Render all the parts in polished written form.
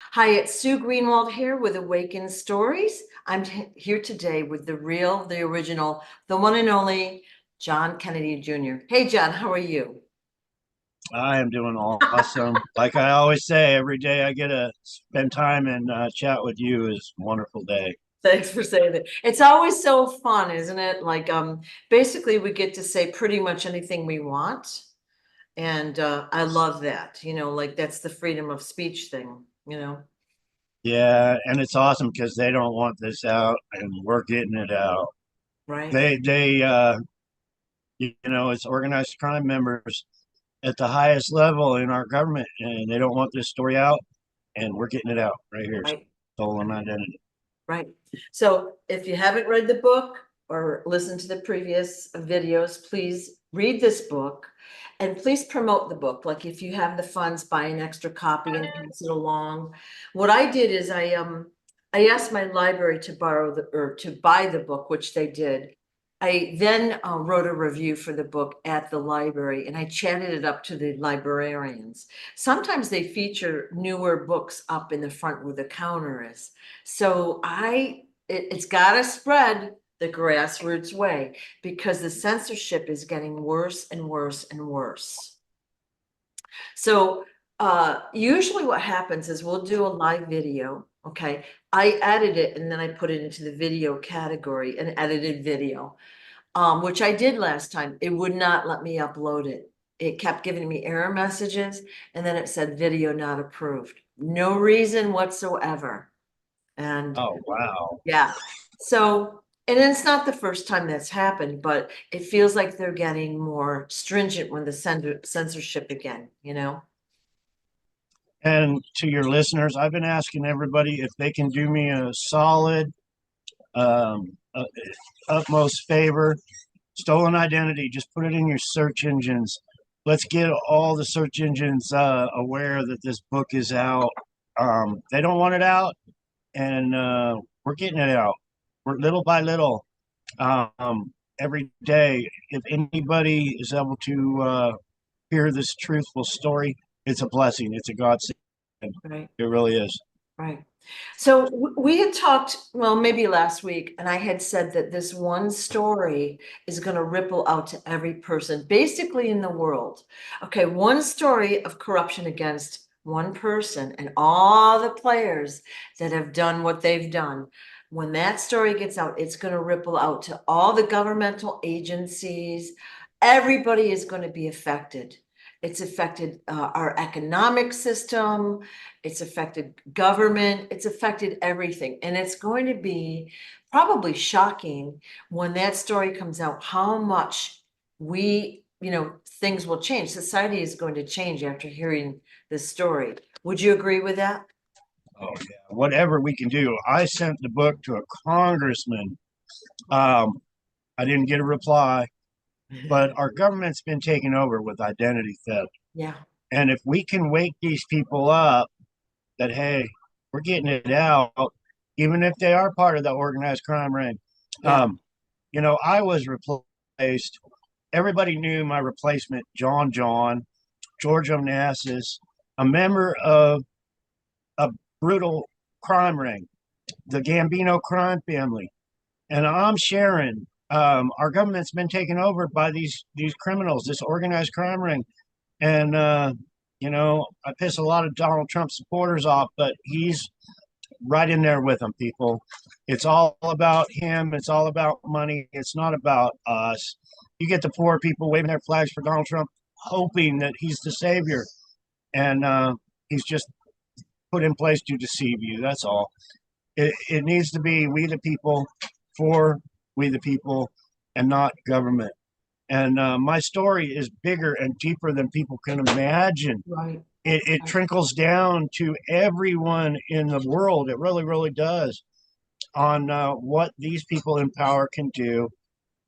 Hi, it's Sue Greenwald here with Awakened Stories. Here today with the real, the original, the one and only John Kennedy Jr. Hey, John, how are you? I am doing awesome. Like I always say, every day I get to spend time and chat with you is a wonderful day. Thanks for saying that. It's always so fun, isn't it? Basically we get to say pretty much anything we want. And I love that, like that's the freedom of speech thing. Yeah, and it's awesome because they don't want this out, and we're getting it out. Right? They, it's organized crime members at the highest level in our government, and they don't want this story out, and we're getting it out right here. Right. Stolen identity. Right. So if you haven't read the book or listened to the previous videos, please read this book and please promote the book. Like if you have the funds, buy an extra copy and pass it along. What I did is I asked my library to borrow or to buy the book, which they did. I then wrote a review for the book at the library and I chatted it up to the librarians. Sometimes they feature newer books up in the front where the counter is. So it's got to spread the grassroots way because the censorship is getting worse and worse and worse. So usually what happens is we'll do a live video. Okay. I edit it and then I put it into the video category, an edited video, which I did last time. It would not let me upload it. It kept giving me error messages and then it said video not approved. No reason whatsoever. And Oh, wow. yeah. So, and it's not the first time that's happened, but it feels like they're getting more stringent when the censorship again. And to your listeners, I've been asking everybody if they can do me a solid, uh, utmost favor. Stolen identity, just put it in your search engines. Let's get all the search engines aware that this book is out. They don't want it out, and we're getting it out. We're little by little, every day. If anybody is able to hear this truthful story, it's a blessing. It's a godsend. Right. It really is. Right. So we had talked, well, maybe last week, and I had said that this one story is going to ripple out to every person, basically in the world. Okay, one story of corruption against one person and all the players that have done what they've done. When that story gets out, it's going to ripple out to all the governmental agencies. Everybody is going to be affected. It's affected our economic system. It's affected government. It's affected everything. And it's going to be probably shocking when that story comes out, how much things will change. Society is going to change after hearing this story. Would you agree with that? Oh yeah, whatever we can do. I sent the book to a congressman. Um, I didn't get a reply, but our government's been taken over with identity theft. Yeah. And if we can wake these people up that, hey, we're getting it out, even if they are part of the organized crime ring. Yeah. I was replaced. Everybody knew my replacement, George Onassis, a member of a brutal crime ring, the Gambino crime family. And I'm sharing. Our government's been taken over by these criminals, this organized crime ring. And I piss a lot of Donald Trump supporters off, but he's right in there with them, people. It's all about him. It's all about money. It's not about us. You get the poor people waving their flags for Donald Trump, hoping that he's the savior, and he's just put in place to deceive you. That's all. It needs to be we the people for we the people, and not government. And my story is bigger and deeper than people can imagine. Right. It trickles down to everyone in the world. It really, really does on what these people in power can do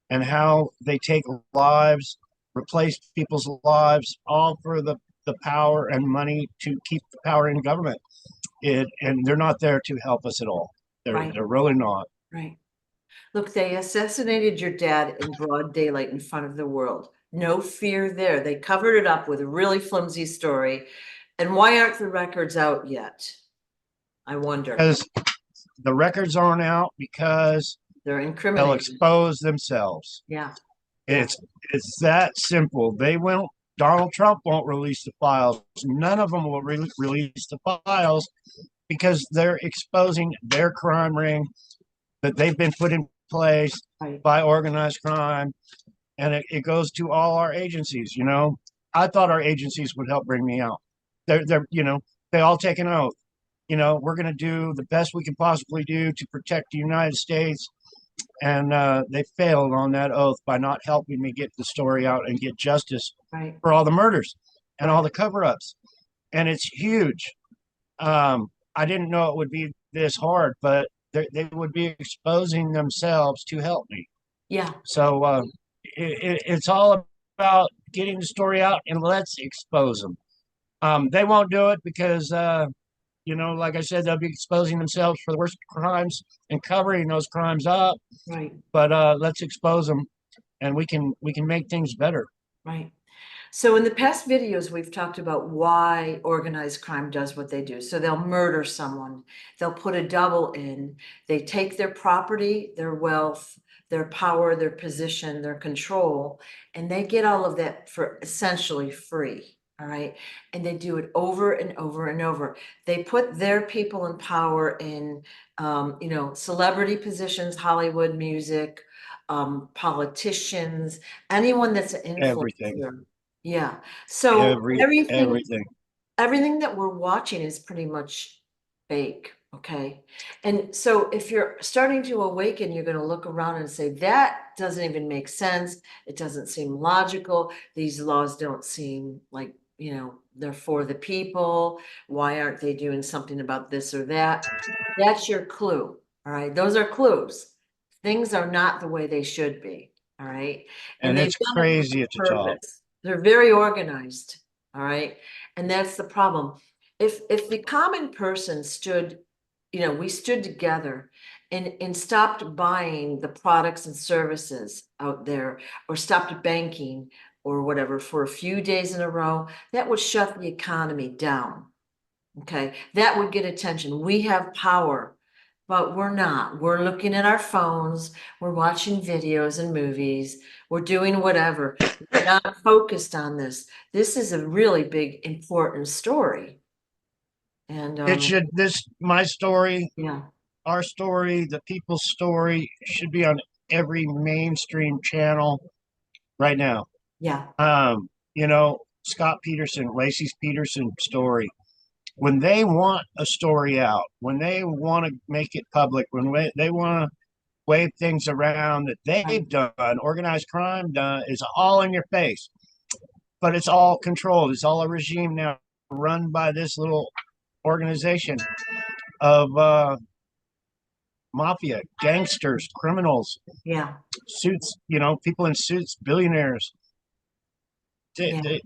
and how they take lives, replace people's lives, all for the power and money to keep the power in government. And they're not there to help us at all. Right. They're really not. Right. Look, they assassinated your dad in broad daylight in front of the world. No fear there. They covered it up with a really flimsy story. And why aren't the records out yet? I wonder. Because the records aren't out because They're they'll incriminating. expose themselves. Yeah. It's that simple. They won't. Donald Trump won't release the files. None of them will release the files because they're exposing their crime ring that they've been put in place Right. by organized crime, and it goes to all our agencies. You know, I thought our agencies would help bring me out. They all take an oath. You know, we're going to do the best we can possibly do to protect the United States, and they failed on that oath by not helping me get the story out and get justice Right. for all the murders and all Right. the cover-ups. And it's huge. I didn't know it would be this hard, but they would be exposing themselves to help me. Yeah. So it's all about getting the story out and let's expose them. They won't do it because, like I said, they'll be exposing themselves for the worst crimes and covering those crimes up. Right. But let's expose them, and we can make things better. Right. So in the past videos, we've talked about why organized crime does what they do. So they'll murder someone, they'll put a double in, they take their property, their wealth, their power, their position, their control, and they get all of that for essentially free. All right. And they do it over and over and over. They put their people in power in, celebrity positions, Hollywood, music, politicians, anyone that's an Everything, influencer. Yeah. So everything everything. that we're watching is pretty much fake. Okay. And so if you're starting to awaken, you're going to look around and say, that doesn't even make sense. It doesn't seem logical. These laws don't seem like, they're for the people. Why aren't they doing something about this or that? That's your clue. All right. Those are clues. Things are not the way they should be. All right. And They've it's done it crazy at the with top. purpose. They're very organized. All right. And that's the problem. If the common person stood, we stood together and stopped buying the products and services out there, or stopped banking or whatever for a few days in a row, that would shut the economy down. Okay. That would get attention. We have power. But we're not. We're looking at our phones. We're watching videos and movies. We're doing whatever. We're not focused on this. This is a really big, important story. And My story, yeah, our story, the people's story should be on every mainstream channel right now. yeah, Scott Peterson, Lacey Peterson story. When they want a story out, when they want to make it public, when they want to wave things around that they've done, organized crime done, is all in your face. But it's all controlled. It's all a regime now run by this little organization of mafia, gangsters, criminals, yeah, suits, people in suits, billionaires. They, yeah. they,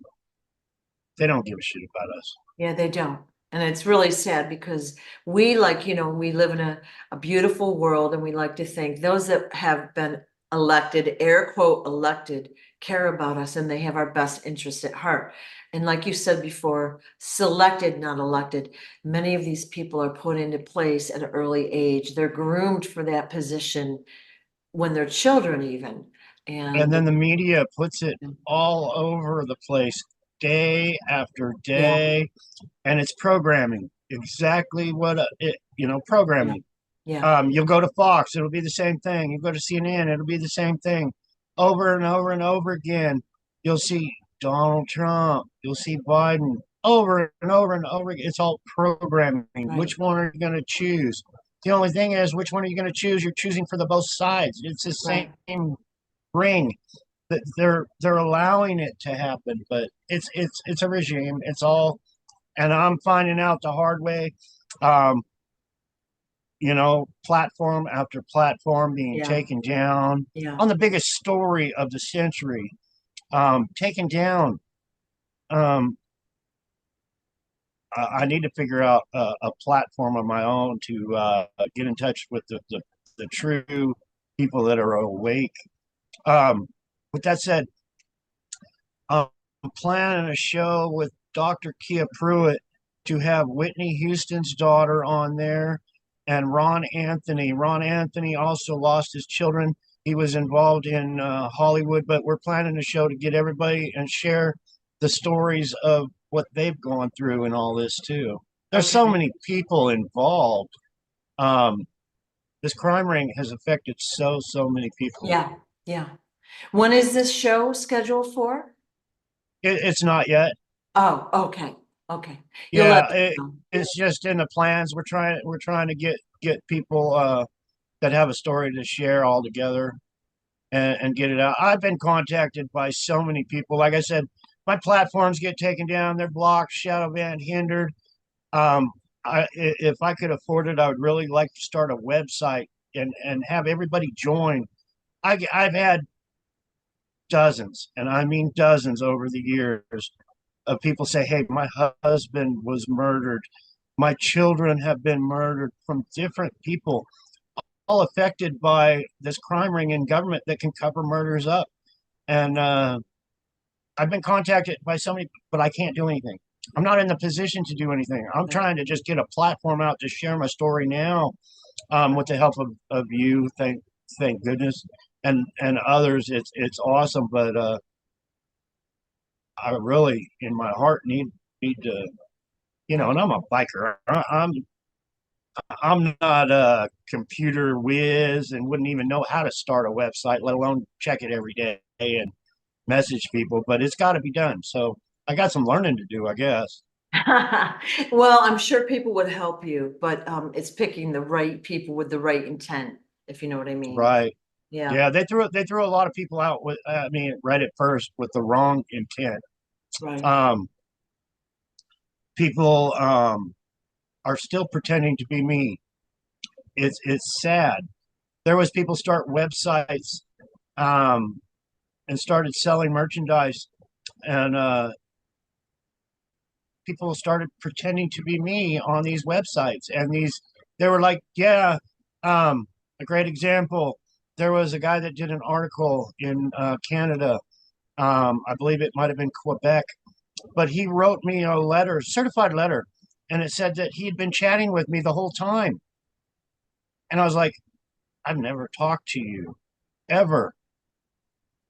they don't give a shit about us. Yeah, they don't. And it's really sad because we we live in a beautiful world, and we like to think those that have been elected, air quote elected, care about us and they have our best interest at heart. And like you said before, selected, not elected. Many of these people are put into place at an early age. They're groomed for that position when they're children even. And And then the media puts it all over the place day after yeah, day, and it's programming exactly what programming. yeah, You'll go to Fox, it'll be the same thing. You go to CNN, it'll be the same thing. Over and over and over again, you'll see Donald Trump, you'll see Biden, over and over and over again. It's all programming. right, Which one are you going to choose? The only thing is, which one are you going to choose? You're choosing for the both sides. It's the right. same ring that they're allowing it to happen, but it's a regime. It's all, and I'm finding out the hard way. Um, Platform after platform being Yeah, taken down yeah, on the biggest story of the century, taken down. Um, I need to figure out a platform of my own to get in touch with the true people that are awake. With that said, I'm planning a show with Dr. Kia Pruitt to have Whitney Houston's daughter on there and Ron Anthony. Ron Anthony also lost his children. He was involved in Hollywood, but we're planning a show to get everybody and share the stories of what they've gone through and all this too. There's so Okay. many people involved. Um, this crime ring has affected so many people. Yeah, yeah. When is this show scheduled for? It's not yet. Oh, okay, okay. You'll Yeah, let me know. it's just in the plans. We're trying to get people that have a story to share all together and get it out. I've been contacted by so many people. Like I said, my platforms get taken down, they're blocked, shadow banned, hindered. Um, if I could afford it, I would really like to start a website and have everybody join. I've had dozens, and I mean dozens over the years of people say, "Hey, my husband was murdered. My children have been murdered," from different people, all affected by this crime ring in government that can cover murders up. And I've been contacted by somebody, but I can't do anything. I'm not in the position to do anything. I'm trying to just get a platform out to share my story now, with the help of you. Thank goodness, and others. It's awesome, but I really, in my heart, need to, and I'm a biker. I'm not a computer whiz and wouldn't even know how to start a website, let alone check it every day and message people, but it's got to be done. So I got some learning to do, I guess. Well, I'm sure people would help you, but it's picking the right people with the right intent, if you know what I mean. Right. Yeah, Yeah, they threw a lot of people out with, I mean, right at first with the wrong intent. right. Um, People are still pretending to be me. It's sad. There was people start websites um, and started selling merchandise, and people started pretending to be me on these websites. And they were like, yeah, a great example. There was a guy that did an article in Canada. I believe it might have been Quebec, but he wrote me a letter, certified letter, and it said that he had been chatting with me the whole time. And I was like, I've never talked to you ever.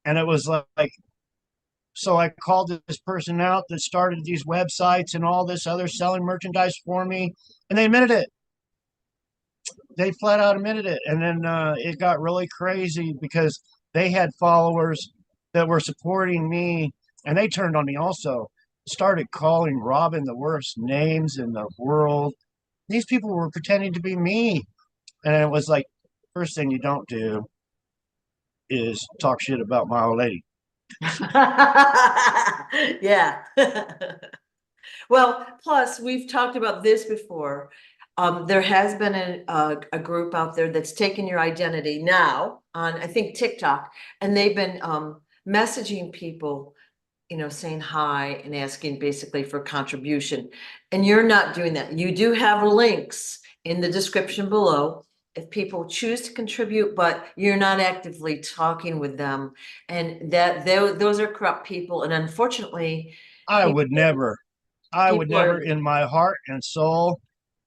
And it was like, so I called this person out that started these websites and all this other selling merchandise for me, and they admitted it. They flat out admitted it. And then it got really crazy because they had followers that were supporting me, and they turned on me also. Started calling Robin the worst names in the world. These people were pretending to be me. And it was like, first thing you don't do is talk shit about my old lady. Yeah. Well, plus we've talked about this before. There has been a group out there that's taken your identity now on, I think, TikTok, and they've been messaging people, saying hi and asking basically for contribution. And you're not doing that. You do have links in the description below if people choose to contribute, but you're not actively talking with them. And those are corrupt people. And unfortunately, I people, would never, I would people never are, in my heart and soul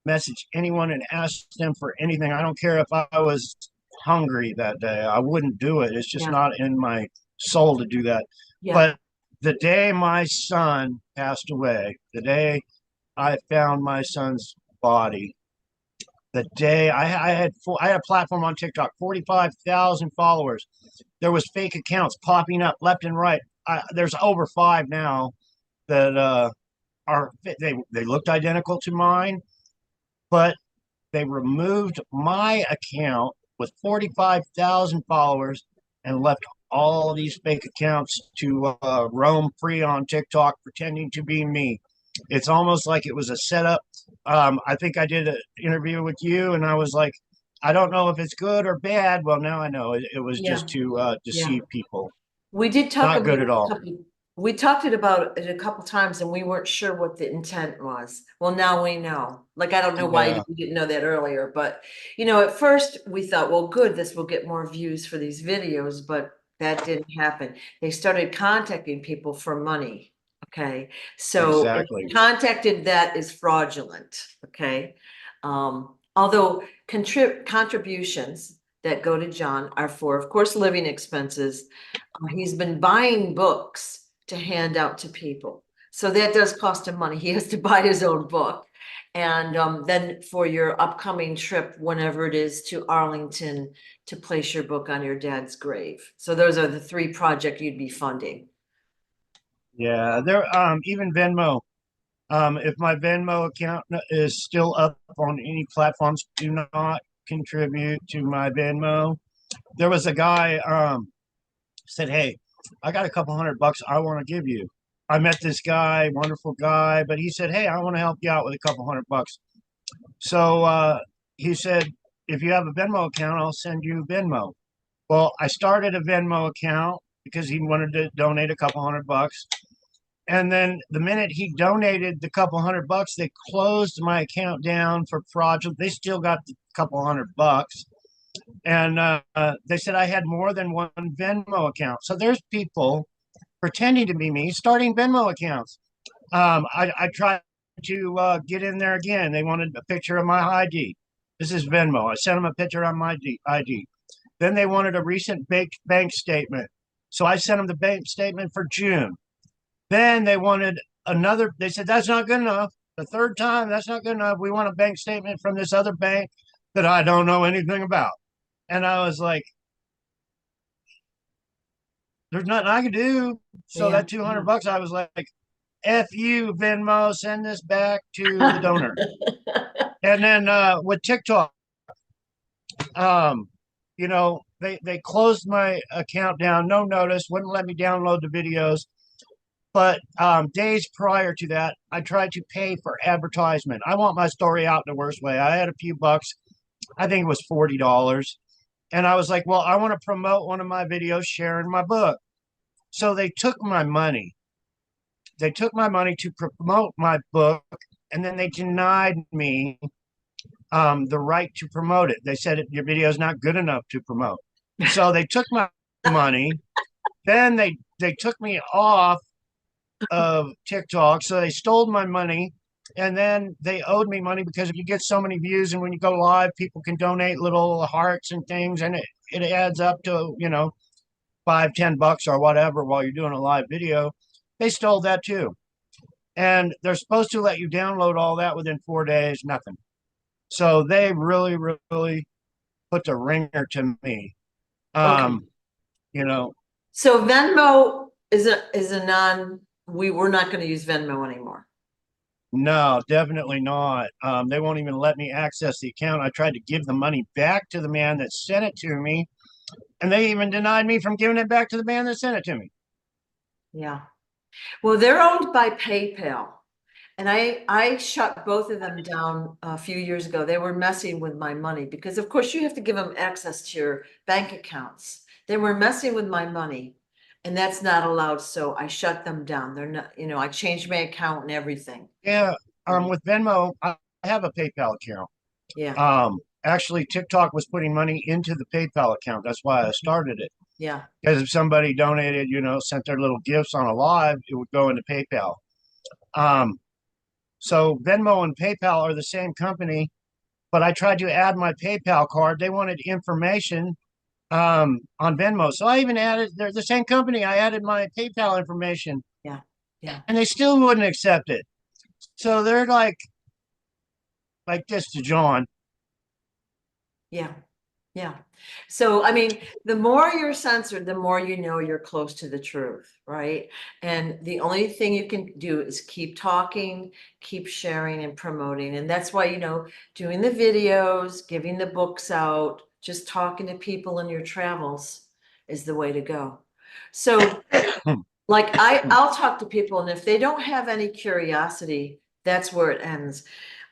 message anyone and ask them for anything. I don't care if I was hungry that day. I wouldn't do it. It's just yeah, not in my soul to do that. yeah. But the day my son passed away, the day I found my son's body, the day I had a platform on TikTok, 45,000 followers. There was fake accounts popping up left and right. There's over five now that are they looked identical to mine, but they removed my account with 45,000 followers and left all these fake accounts to roam free on TikTok, pretending to be me. It's almost like it was a setup. I think I did an interview with you, and I was like, I don't know if it's good or bad. Well, now I know it was Yeah, just to yeah. deceive people. We did talk Not about good at it all. we talked about it a couple times and we weren't sure what the intent was. Well, now we know. Like, I don't know why Yeah. we didn't know that earlier, but at first we thought, well, good, this will get more views for these videos, but that didn't happen. They started contacting people for money. Okay, so if Exactly. contacted, that is fraudulent. Okay. Although contributions that go to John are for, of course, living expenses. He's been buying books to hand out to people. So that does cost him money. He has to buy his own book. And then for your upcoming trip, whenever it is to Arlington, to place your book on your dad's grave. So those are the three projects you'd be funding. Yeah, there even Venmo. If my Venmo account is still up on any platforms, do not contribute to my Venmo. There was a guy said, "Hey, I got a couple $100 I want to give you." I met this guy, wonderful guy, but he said, "Hey, I want to help you out with a couple $100." So he said, "If you have a Venmo account, I'll send you Venmo." Well, I started a Venmo account because he wanted to donate a couple $100. And then the minute he donated the couple $100, they closed my account down for fraudulent. They still got the couple $100. And they said I had more than one Venmo account. So there's people pretending to be me, starting Venmo accounts. I tried to get in there again. They wanted a picture of my ID. This is Venmo. I sent them a picture of my ID. Then they wanted a recent bank statement. So I sent them the bank statement for June. Then they wanted another. They said, that's not good enough. The third time, that's not good enough. We want a bank statement from this other bank that I don't know anything about. And I was like, there's nothing I can do. So Yeah. that $200, I was like, F you, Venmo, send this back to the donor. And then with TikTok, um, they closed my account down, no notice, wouldn't let me download the videos. But days prior to that, I tried to pay for advertisement. I want my story out in the worst way. I had a few bucks. I think it was $40. And I was like, well, I want to promote one of my videos sharing my book. So they took my money. They took my money to promote my book, and then they denied me the right to promote it. They said your video is not good enough to promote. So they took my money. Then they took me off of TikTok. So they stole my money, and then they owed me money because if you get so many views and when you go live, people can donate little hearts and things, and it adds up to, $5, $10 or whatever while you're doing a live video. They stole that too. And they're supposed to let you download all that within 4 days, nothing. So they really, really put the ringer to me. Okay. You know, So Venmo is a we're not going to use Venmo anymore. No, definitely not. They won't even let me access the account. I tried to give the money back to the man that sent it to me, and they even denied me from giving it back to the man that sent it to me. Yeah. Well, they're owned by PayPal. And I shut both of them down a few years ago. They were messing with my money because, of course, you have to give them access to your bank accounts. They were messing with my money, and that's not allowed. So I shut them down. They're not, I changed my account and everything. Yeah, with Venmo, I have a PayPal account. Yeah. Actually, TikTok was putting money into the PayPal account. That's why I started it. Yeah. Because if somebody donated, sent their little gifts on a live, it would go into PayPal. So Venmo and PayPal are the same company, but I tried to add my PayPal card. They wanted information on Venmo. So I even added, they're the same company. I added my PayPal information. Yeah. Yeah. And they still wouldn't accept it. So they're like this to John. Yeah. Yeah. So, I mean, the more you're censored, the more you're close to the truth, right? And the only thing you can do is keep talking, keep sharing and promoting. And that's why, doing the videos, giving the books out, just talking to people in your travels is the way to go. So, like I'll talk to people, and if they don't have any curiosity, that's where it ends.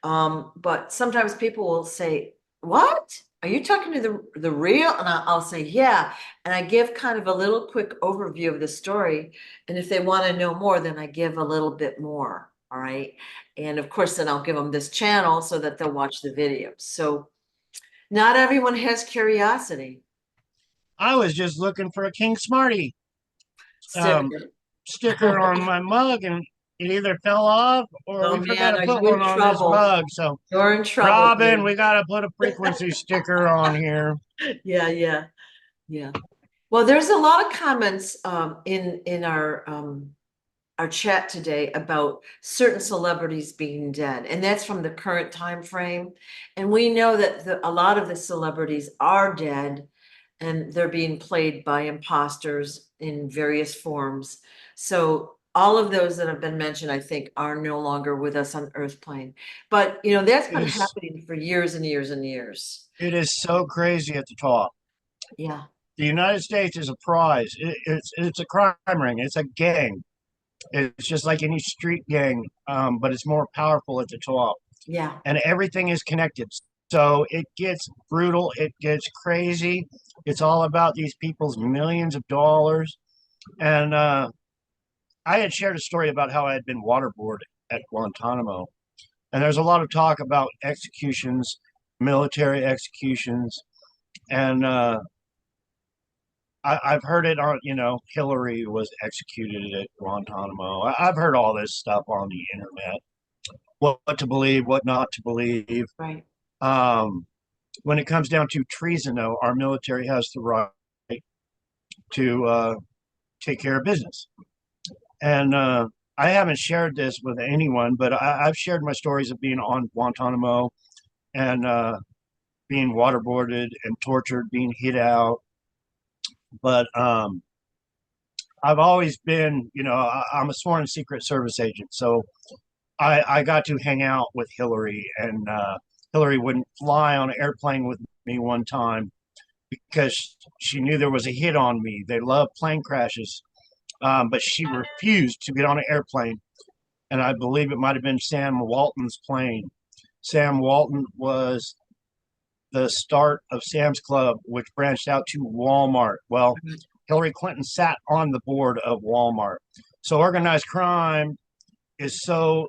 But sometimes people will say, what? Are you talking to the real? And I'll say, yeah. And I give kind of a little quick overview of the story. And if they want to know more, then I give a little bit more. All right. And of course, then I'll give them this channel so that they'll watch the videos. So not everyone has curiosity. I was just looking for a King Smarty Sticker. sticker on my mug, and it either fell off or Oh we forgot man, to are put you in one on this trouble? mug. So, You're in trouble, Robin, dude. we got to put a frequency sticker on here. Yeah, yeah, yeah. Well, there's a lot of comments in our chat today about certain celebrities being dead, and that's from the current time frame. And we know that a lot of the celebrities are dead, and they're being played by imposters in various forms. So all of those that have been mentioned, I think, are no longer with us on Earth plane. But that's It been is, happening for years and years and years. it is so crazy at the top. Yeah, The United States is a prize. It's a crime ring. It's a gang. It's just like any street gang, but it's more powerful at the top, yeah. and everything is connected. So it gets brutal. It gets crazy. It's all about these people's millions of dollars. And I had shared a story about how I had been waterboarded at Guantanamo, and there's a lot of talk about executions, military executions, and I've heard it on, Hillary was executed at Guantanamo. I've heard all this stuff on the internet, what to believe, what not to believe. Right. Um, when it comes down to treason, though, our military has the right to take care of business. And I haven't shared this with anyone, but I've shared my stories of being on Guantanamo and being waterboarded and tortured, being hit out. But I've always been, I'm a sworn Secret Service agent, so I got to hang out with Hillary, and Hillary wouldn't fly on an airplane with me one time because she knew there was a hit on me. They love plane crashes, but she refused to get on an airplane, and I believe it might have been Sam Walton's plane. Sam Walton was the start of Sam's Club, which branched out to Walmart. Well, Hillary Clinton sat on the board of Walmart. So organized crime is so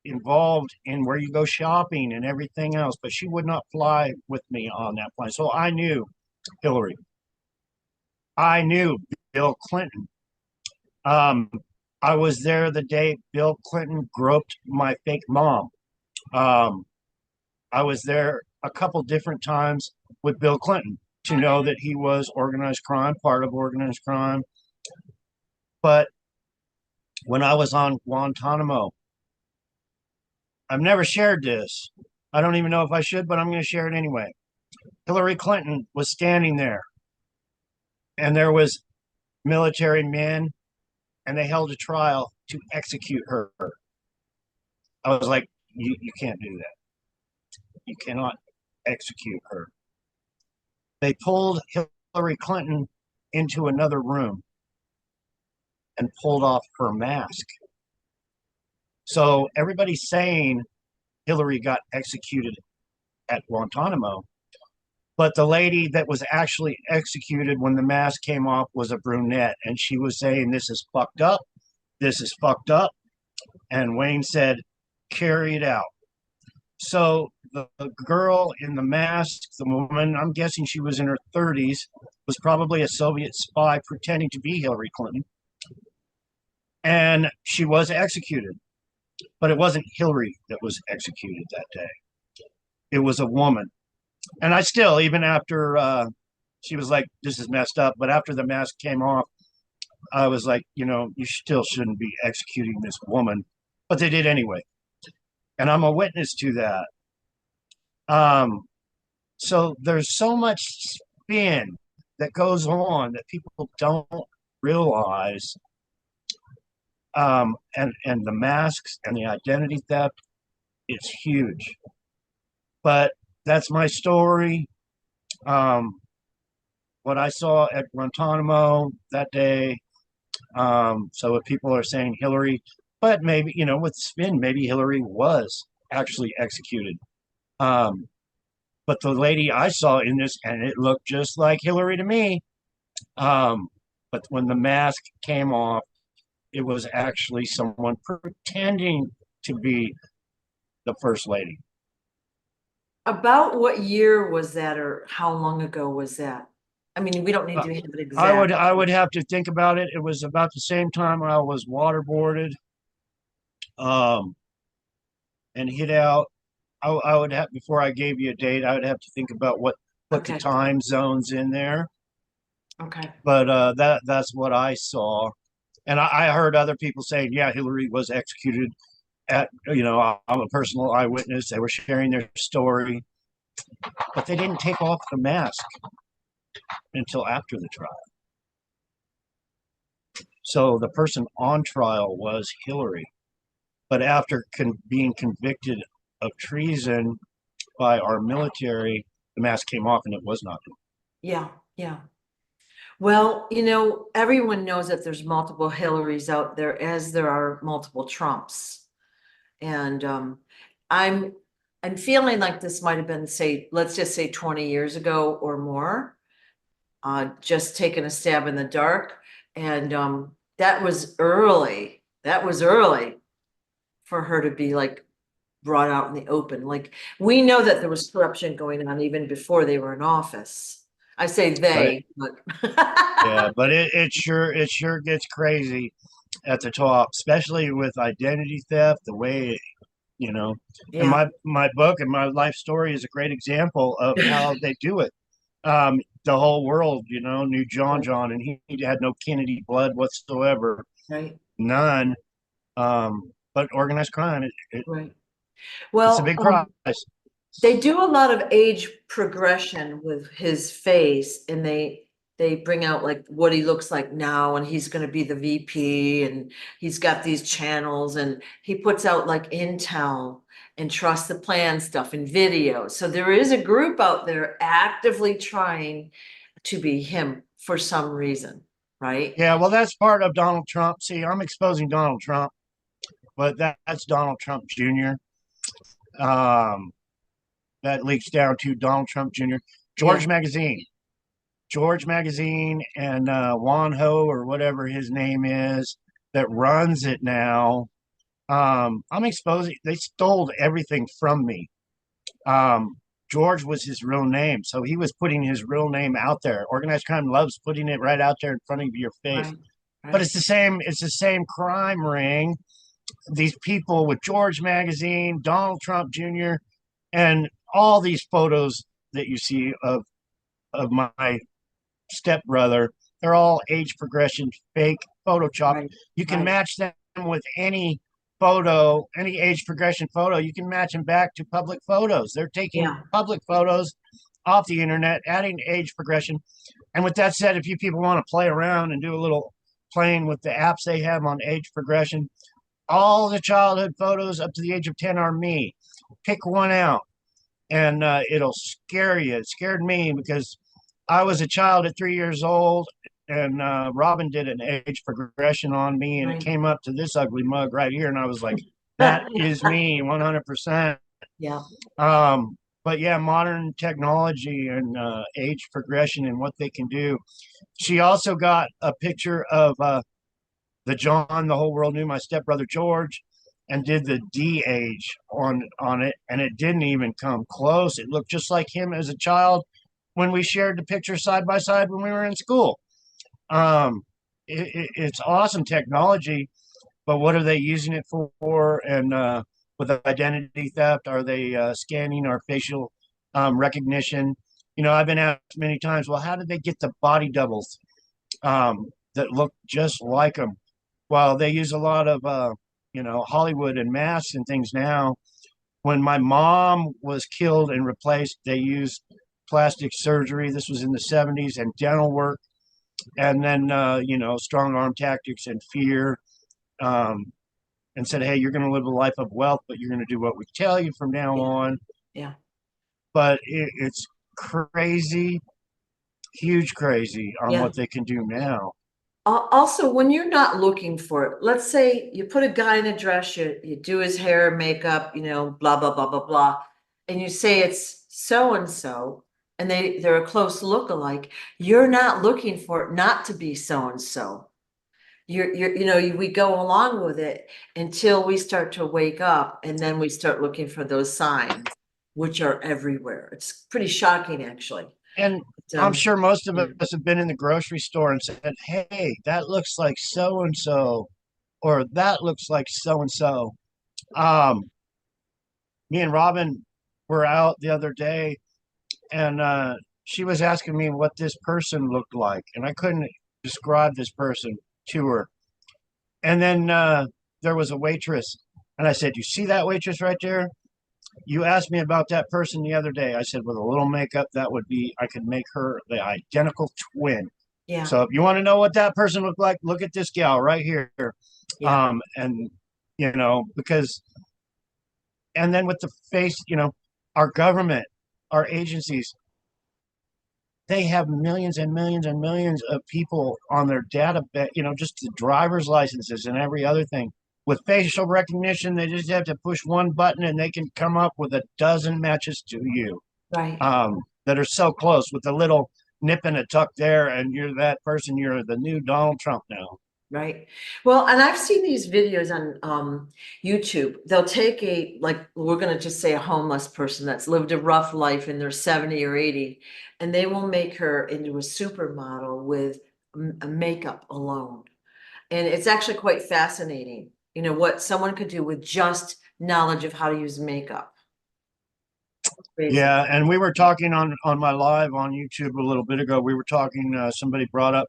involved in where you go shopping and everything else, but she would not fly with me on that plane. So I knew Hillary. I knew Bill Clinton. Um, I was there the day Bill Clinton groped my fake mom. Um, I was there a couple different times with Bill Clinton to know that he was organized crime, part of organized crime. But when I was on Guantanamo, I've never shared this. I don't even know if I should, but I'm going to share it anyway. Hillary Clinton was standing there, and there was military men, and they held a trial to execute her. I was like, you can't do that. You cannot execute her. They pulled Hillary Clinton into another room and pulled off her mask. So everybody's saying Hillary got executed at Guantanamo, but the lady that was actually executed when the mask came off was a brunette, and she was saying, "This is fucked up. This is fucked up." And Wayne said, "Carry it out." So the girl in the mask, the woman, I'm guessing she was in her 30s, was probably a Soviet spy pretending to be Hillary Clinton. And she was executed. But it wasn't Hillary that was executed that day. It was a woman. And I still, even after she was like, "This is messed up," but after the mask came off, I was like, you still shouldn't be executing this woman. But they did anyway. And I'm a witness to that. So there's so much spin that goes on that people don't realize. And the masks and the identity theft, it's huge. But that's my story. What I saw at Guantanamo that day. So if people are saying Hillary, but maybe, with spin, maybe Hillary was actually executed. But the lady I saw in this, and it looked just like Hillary to me. But when the mask came off, it was actually someone pretending to be the first lady. About what year was that, or how long ago was that? I mean, we don't need to have it I would exact. I would have to think about it. It was about the same time I was waterboarded. um, and hit out. I would have, before I gave you a date, I would have to think about what put the Okay, time zones in there. okay. But that's what I saw, and I heard other people saying, yeah, Hillary was executed at, I'm a personal eyewitness. They were sharing their story, but they didn't take off the mask until after the trial. So the person on trial was Hillary, but after being convicted of treason by our military, the mask came off and it was not. Yeah, yeah. Well, everyone knows that there's multiple Hillarys out there as there are multiple Trumps. And I'm I'm feeling like this might have been, say, let's just say 20 years ago or more. Just taking a stab in the dark. And that was early. That was early for her to be like brought out in the open. Like we know that there was corruption going on even before they were in office. I say But they, but yeah, but it sure gets crazy at the top, especially with identity theft. The way, you know, and yeah, my book and my life story is a great example of how they do it. The whole world, knew John, and he had no Kennedy blood whatsoever, right, none. But organized crime, right. it's a Well, big prize. they do a lot of age progression with his face, and they bring out like what he looks like now, and he's going to be the VP, and he's got these channels, and he puts out like intel and trust the plan stuff and videos. So there is a group out there actively trying to be him for some reason, right? Yeah, well, that's part of Donald Trump. See, I'm exposing Donald Trump, but that's Donald Trump Jr. Um, that leaks down to Donald Trump Jr. Yeah, George Magazine. George Magazine and Juan Ho or whatever his name is that runs it now. I'm exposing. They stole everything from me. Um, George was his real name, so he was putting his real name out there. Organized crime loves putting it right out there in front of your face. right, But right. it's the same. It's the same crime ring. These people with George Magazine, Donald Trump Jr., and all these photos that you see of my stepbrother. They're all age progression, fake, photoshopped. Right, You can right. match them with any photo, any age progression photo. You can match them back to public photos. They're taking Yeah, public photos off the internet, adding age progression. And with that said, if you people want to play around and do a little playing with the apps they have on age progression, all the childhood photos up to the age of 10 are me. Pick one out and it'll scare you. It scared me because I was a child at 3 years old, and Robin did an age progression on me, and it right. came up to this ugly mug right here, and I was like, "That is me, 100%." Yeah, But yeah, modern technology and age progression and what they can do. She also got a picture of the John the whole world knew, my stepbrother George, and did the D age on it, and it didn't even come close. It looked just like him as a child when we shared the picture side by side when we were in school. Um, it's awesome technology, but what are they using it for? And with identity theft, are they scanning our facial recognition? I've been asked many times, well, how did they get the body doubles that look just like them? Well, they use a lot of Hollywood and masks and things now. When my mom was killed and replaced, they used plastic surgery. This was in the 70s, and dental work, and then strong arm tactics and fear, um, and said, hey, you're going to live a life of wealth, but you're going to do what we tell you from now yeah, on. yeah. But it's crazy, huge crazy on Yeah. what they can do now. Also, when you're not looking for it, let's say you put a guy in a dress, you do his hair, makeup, blah, blah, blah, blah, blah, and you say it's so and so, and they're a close look-alike, you're not looking for it not to be so and so. We go along with it until we start to wake up, and then we start looking for those signs, which are everywhere. It's pretty shocking, actually. And But, I'm sure most of yeah, us have been in the grocery store and said, hey, that looks like so and so, or that looks like so and so. Um, Me and Robin were out the other day, and she was asking me what this person looked like, and I couldn't describe this person to her. And then there was a waitress, and I said, "You see that waitress right there? You asked me about that person the other day." I said, "With a little makeup, that would be, I could make her the identical twin." Yeah, So if you want to know what that person looked like, look at this gal right here. yeah, And because, and then with the face, our government, our agencies, they have millions and millions and millions of people on their database, just the driver's licenses and every other thing. With facial recognition, they just have to push one button and they can come up with a dozen matches to you, right. that are so close with a little nip and a tuck there, and you're that person. You're the new Donald Trump now. Right. Well, and I've seen these videos on YouTube. They'll take like we're gonna just say a homeless person that's lived a rough life and they're 70 or 80, and they will make her into a supermodel with a makeup alone. And it's actually quite fascinating, what someone could do with just knowledge of how to use makeup. Crazy. Yeah, and we were talking on my live on YouTube a little bit ago. We were talking. Somebody brought up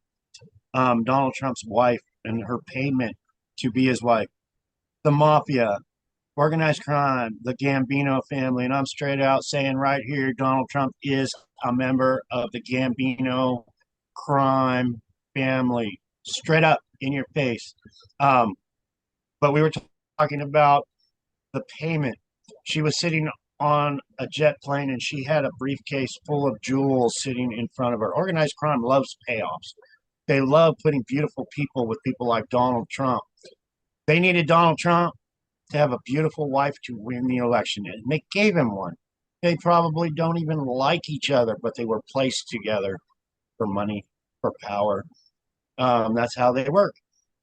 Donald Trump's wife and her payment to be his wife. The mafia, organized crime, the Gambino family, and I'm straight out saying right here, Donald Trump is a member of the Gambino crime family. Straight up in your face. Um, but we were talking about the payment. She was sitting on a jet plane and she had a briefcase full of jewels sitting in front of her. Organized crime loves payoffs. They love putting beautiful people with people like Donald Trump. They needed Donald Trump to have a beautiful wife to win the election, and they gave him one. They probably don't even like each other, but they were placed together for money, for power. That's how they work.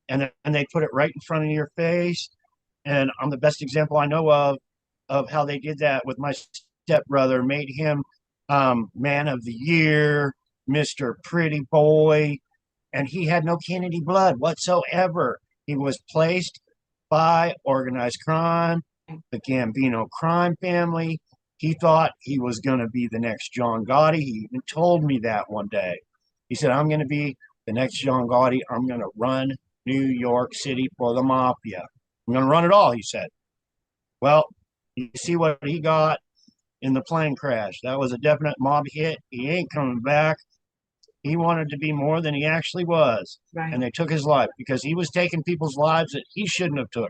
And they put it right in front of your face. And I'm the best example I know of how they did that with my stepbrother, made him man of the year, Mr. Pretty Boy, and he had no Kennedy blood whatsoever. He was placed by organized crime, the Gambino crime family. He thought he was going to be the next John Gotti. He even told me that one day. He said, "I'm going to be the next John Gotti. I'm going to run New York City for the mafia. I'm going to run it all," he said. Well, you see what he got in the plane crash. That was a definite mob hit. He ain't coming back. He wanted to be more than he actually was. Right. And they took his life because he was taking people's lives that he shouldn't have took.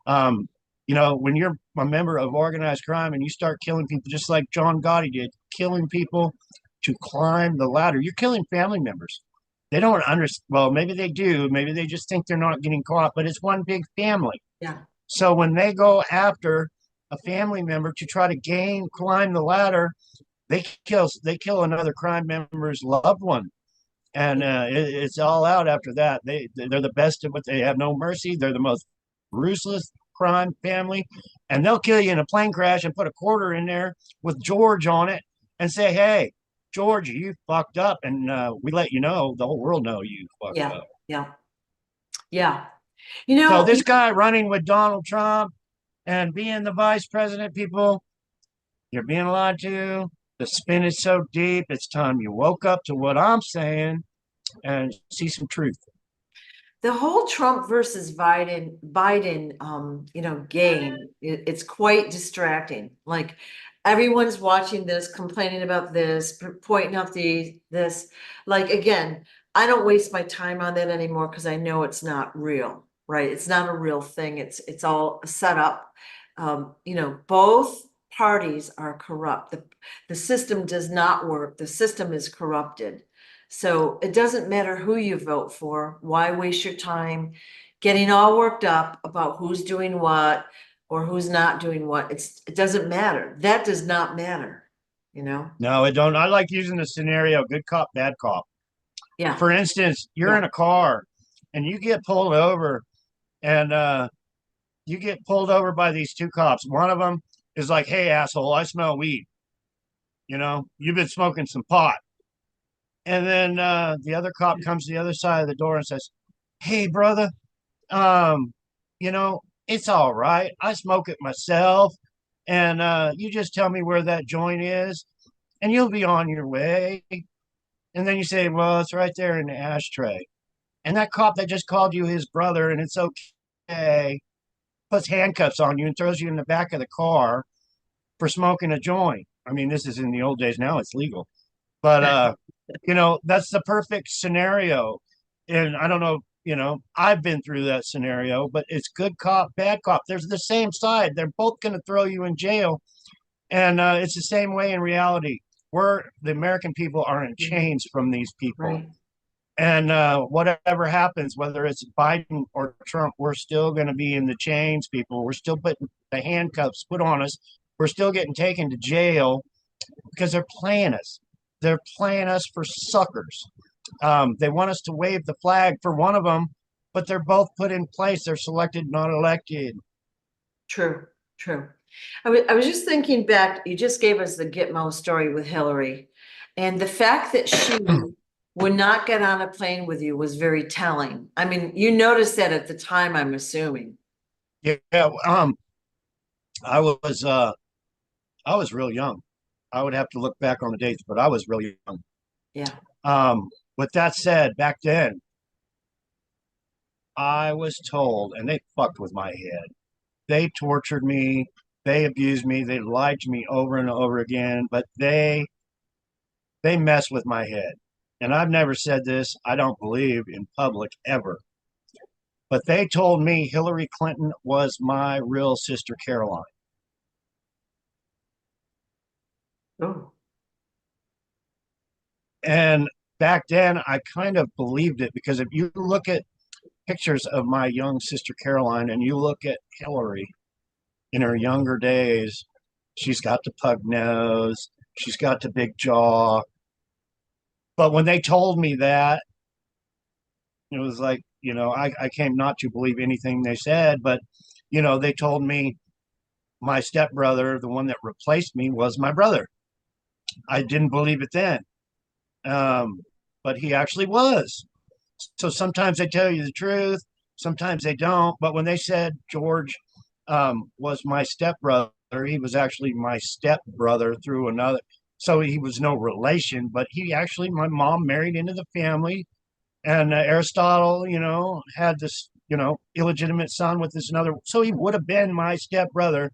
Um, when you're a member of organized crime and you start killing people just like John Gotti did, killing people to climb the ladder, you're killing family members. They don't understand. Well, maybe they do. Maybe they just think they're not getting caught, but it's one big family. Yeah. So when they go after a family member to try to climb the ladder, they kill another crime member's loved one, and it's all out after that. They're the best at what they have, no mercy. They're the most ruthless crime family, and they'll kill you in a plane crash and put a quarter in there with George on it and say, "Hey, George, you fucked up," and we let you know, the whole world know you fucked Yeah. up. Yeah. Yeah. So this guy running with Donald Trump and being the vice president, people, you're being lied to. The spin is so deep. It's time you woke up to what I'm saying and see some truth. The whole Trump versus Biden game, it's quite distracting. Like everyone's watching this, complaining about this, pointing out this. Like again, I don't waste my time on that anymore because I know it's not real, right? It's not a real thing. It's all set up. Both parties are corrupt. The system does not work. The system is corrupted. So it doesn't matter who you vote for. Why waste your time getting all worked up about who's doing what or who's not doing what? It doesn't matter. That does not matter, you know? No, I don't. I like using the scenario good cop, bad cop. Yeah, For instance, you're yeah, in a car and you get pulled over, and you get pulled over by these two cops. One of them is like, "Hey, asshole, I smell weed. You've been smoking some pot." And then the other cop comes to the other side of the door and says, "Hey, brother, um, you know, It's all right. I smoke it myself. And you just tell me where that joint is, and you'll be on your way. And then you say, well, it's right there in the ashtray. And that cop that just called you his brother, and it's okay, puts handcuffs on you and throws you in the back of the car for smoking a joint. I mean, this is in the old days. Now it's legal. But that's the perfect scenario. And I don't know, I've been through that scenario, but it's good cop, bad cop. There's the same side. They're both going to throw you in jail. And it's the same way in reality. The American people are in chains from these people. Right. And whatever happens, whether it's Biden or Trump, we're still going to be in the chains, people. We're still putting the handcuffs put on us. We're still getting taken to jail because they're playing us. They're playing us for suckers. They want us to wave the flag for one of them, but they're both put in place. They're selected, not elected. True, true. I was just thinking back, you just gave us the Gitmo story with Hillary. And the fact that she would not get on a plane with you was very telling. I mean, you noticed that at the time, I'm assuming. Yeah, I was real young. I would have to look back on the dates, but I was real young. Yeah. With that said, back then, I was told, and they fucked with my head. They tortured me. They abused me. They lied to me over and over again, but they messed with my head. And I've never said this, I don't believe in public ever. But they told me Hillary Clinton was my real sister Caroline. Oh. And back then, I kind of believed it because if you look at pictures of my young sister Caroline and you look at Hillary in her younger days, she's got the pug nose, she's got the big jaw. But when they told me that, it was like, I came not to believe anything they said, but, they told me my stepbrother, the one that replaced me, was my brother. I didn't believe it then. But he actually was. So sometimes they tell you the truth, sometimes they don't. But when they said George was my stepbrother, he was actually my stepbrother through another. So he was no relation, but my mom married into the family. And Aristotle, had this, illegitimate son with this another. So he would have been my stepbrother,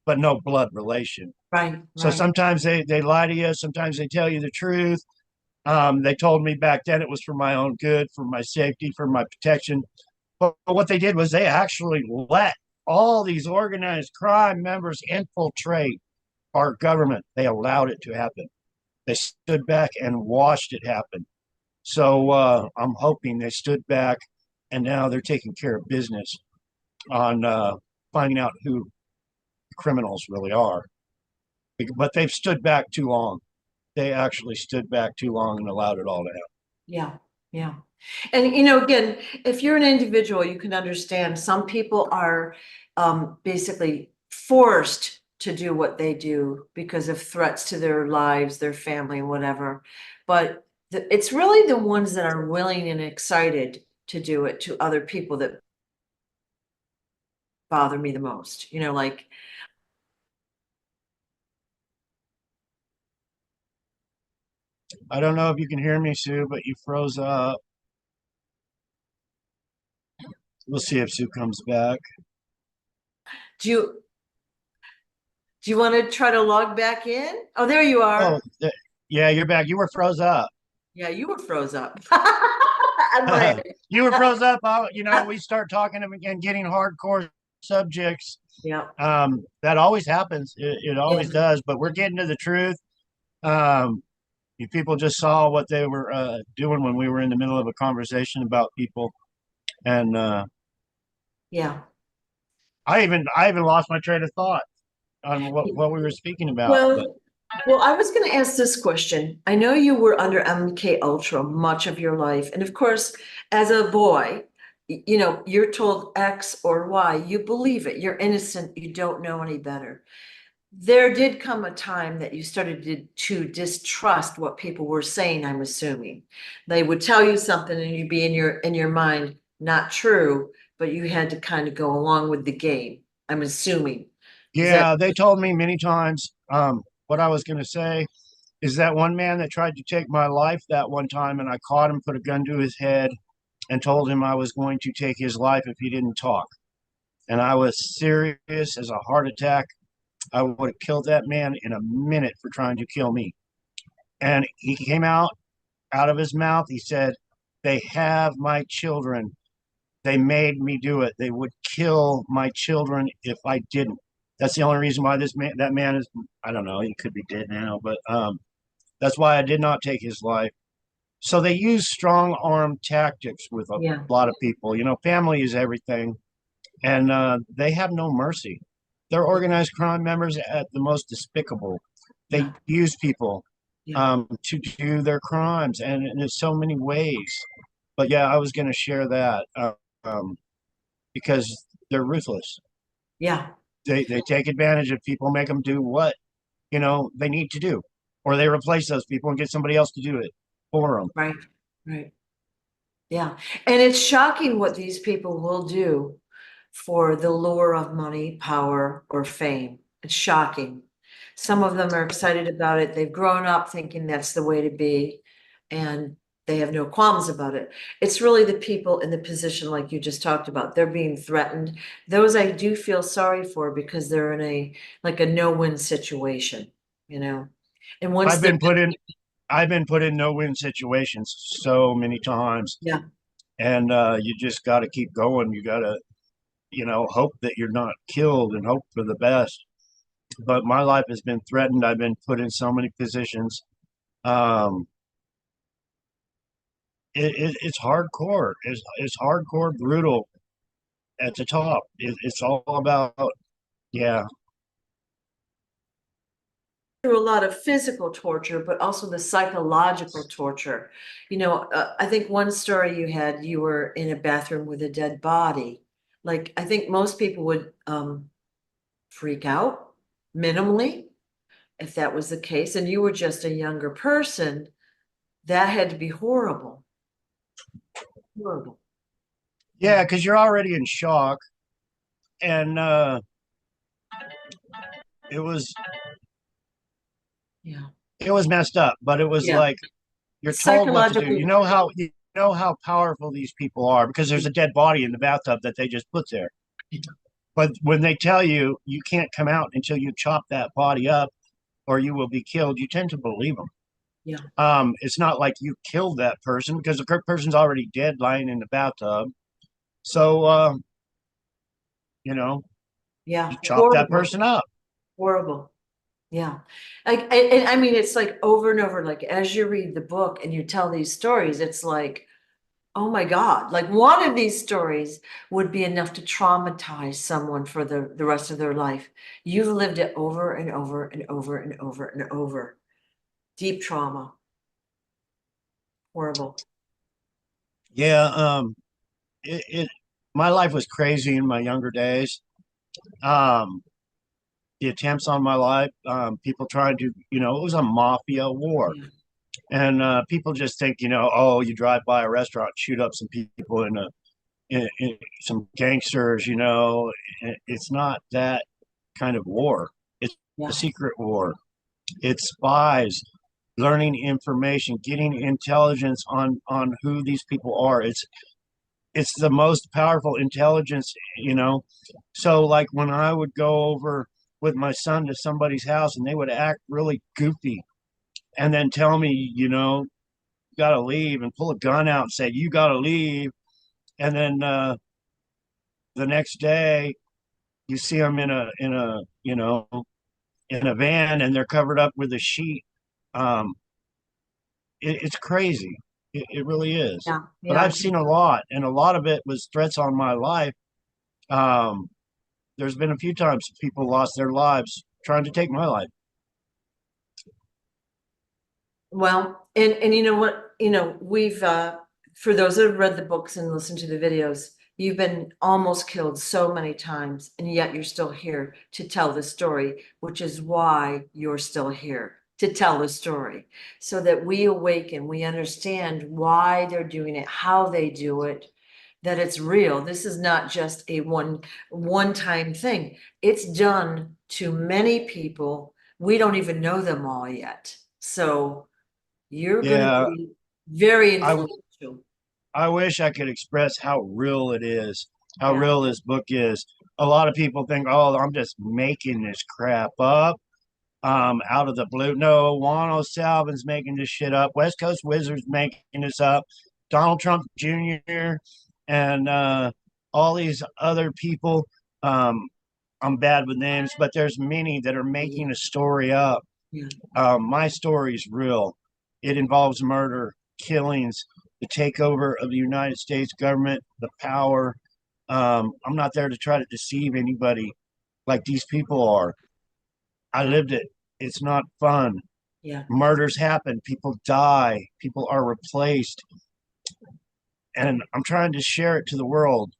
but no blood relation. Right. So sometimes they lie to you. Sometimes they tell you the truth. They told me back then it was for my own good, for my safety, for my protection. But what they did was they actually let all these organized crime members infiltrate our government. They allowed it to happen. They stood back and watched it happen. So I'm hoping they stood back and now they're taking care of business on finding out who the criminals really are. But they've stood back too long. They actually stood back too long and allowed it all to happen. Yeah, yeah. And, again, if you're an individual, you can understand some people are basically forced to do what they do because of threats to their lives, their family, whatever. But it's really the ones that are willing and excited to do it to other people that bother me the most, like. I don't know if you can hear me, Sue, but you froze up. We'll see if Sue comes back. Do you want to try to log back in? Oh, there you are. Oh, yeah, you're back. You were froze up. Yeah, you were froze up. I'm like, you were froze up. We start talking and getting hardcore subjects. yeah. That always happens. It always does. But we're getting to the truth. You people just saw what they were doing when we were in the middle of a conversation about people, and Yeah. I even lost my train of thought on what we were speaking about. Well, I was going to ask this question. I know you were under MK Ultra much of your life, and of course, as a boy, you're told X or Y, you believe it. You're innocent. You don't know any better. There did come a time that you started to distrust what people were saying, I'm assuming. They would tell you something and you'd be in your mind, not true, but you had to kind of go along with the game, I'm assuming. Is that Yeah, they told me many times. What I was going to say is that one man that tried to take my life that one time, and I caught him, put a gun to his head, and told him I was going to take his life if he didn't talk. And I was serious as a heart attack. I would have killed that man in a minute for trying to kill me. And he came out of his mouth. He said, "They have my children. They made me do it. They would kill my children if I didn't." That's the only reason why that man is, I don't know, he could be dead now, but that's why I did not take his life. So they use strong arm tactics with a yeah, lot of people. You know, family is everything, and they have no mercy. They're organized crime members at the most despicable. They yeah, use people yeah, to do their crimes, and there's so many ways. But yeah, I was going to share that um, because they're ruthless. yeah, They take advantage of people, make them do what they need to do, or they replace those people and get somebody else to do it for them. right, right. Yeah. And it's shocking what these people will do for the lure of money, power, or fame. It's shocking. Some of them are excited about it. They've grown up thinking that's the way to be, and they have no qualms about it. It's really the people in the position like you just talked about. They're being threatened. Those I do feel sorry for because they're in a no-win situation, you know. And once I've they're, been put in I've been put in no-win situations so many times, yeah, and you just got to keep going. You got to hope that you're not killed and hope for the best. But my life has been threatened. I've been put in so many positions. Um, it's hardcore. It's hardcore, brutal at the top. It's all about, yeah. through a lot of physical torture, but also the psychological torture. I think one story you had, you were in a bathroom with a dead body. Like, I think most people would freak out minimally if that was the case, and you were just a younger person. That had to be horrible, horrible. Yeah, because you're already in shock, and it was Yeah, it was messed up. But it was yeah. like you're told what to do. Psychological. You know how powerful these people are because there's a dead body in the bathtub that they just put there. But when they tell you you can't come out until you chop that body up or you will be killed, you tend to believe them. Yeah, It's not like you killed that person because the person's already dead, lying in the bathtub. So you know, yeah, you chop that horrible, person up. horrible. Yeah. And I mean, it's like over and over, like as you read the book and you tell these stories, it's like, oh my God, like one of these stories would be enough to traumatize someone for the rest of their life. You've lived it over and over and over and over and over. Deep trauma. Horrible. Yeah. It my life was crazy in my younger days. Um, the attempts on my life, people trying to, it was a mafia war. Yeah. And people just think, oh, you drive by a restaurant, shoot up some people in some gangsters, it's not that kind of war. It's a Yeah. secret war. It's spies learning information, getting intelligence on who these people are. It's the most powerful intelligence, So like when I would go over with my son to somebody's house and they would act really goofy and then tell me, got to leave and pull a gun out and say, you got to leave. And then the next day you see them in a van and they're covered up with a sheet. Um, it's crazy. It really is. Yeah. But Yeah. I've seen a lot, and a lot of it was threats on my life. Um, there's been a few times people lost their lives trying to take my life. Well, and you know what, we've for those that have read the books and listened to the videos, you've been almost killed so many times, and yet you're still here to tell the story, which is why you're still here to tell the story, so that we awaken, we understand why they're doing it, how they do it, that it's real. This is not just a one-time thing. It's done to many people. We don't even know them all yet. So you're going to Yeah, be very I influential. I wish I could express how real it is, how Yeah. real this book is. A lot of people think, "Oh, I'm just making this crap up out of the blue." No, Juan O'Salvin's making this shit up. West Coast Wizards making this up. Donald Trump Jr. and all these other people. Um, I'm bad with names, but there's many that are making a story up. Yeah. My story is real. It involves murder, killings, the takeover of the United States government, the power. I'm not there to try to deceive anybody like these people are. I Yeah. lived it. It's not fun. Yeah. Murders happen. People die. People are replaced. And I'm trying to share it to the world